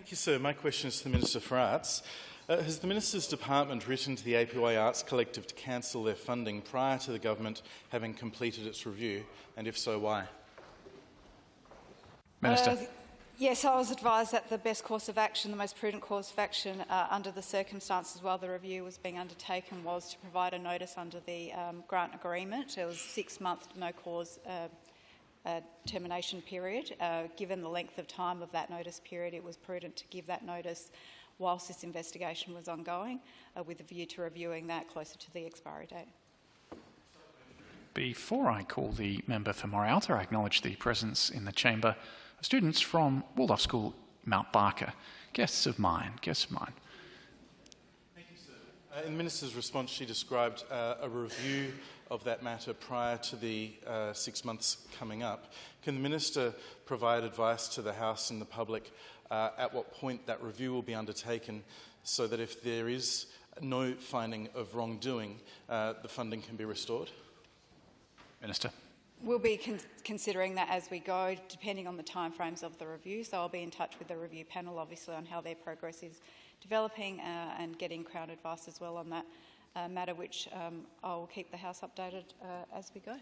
Thank you, sir. My question is to the Minister for Arts. Has the Minister's Department written to the APY Arts Collective to cancel their funding prior to the government having completed its review, and if so, why? Minister. Yes, I was advised that the best course of action, the most prudent course of action under the circumstances while the review was being undertaken was to provide a notice under the grant agreement. It was a 6-month no-cause termination period. Given the length of time of that notice period, it was prudent to give that notice whilst this investigation was ongoing, with a view to reviewing that closer to the expiry date. Before I call the member for Morialta, I acknowledge the presence in the chamber of students from Waldorf School, Mount Barker. Guests of mine. Thank you, sir. In the Minister's response, she described a review of that matter prior to the 6 months coming up. Can the Minister provide advice to the House and the public at what point that review will be undertaken, so that if there is no finding of wrongdoing, the funding can be restored? Minister. We'll be considering that as we go, depending on the timeframes of the review. So I'll be in touch with the review panel, obviously, on how their progress is developing and getting Crown advice as well on that matter, which I'll keep the House updated as we go.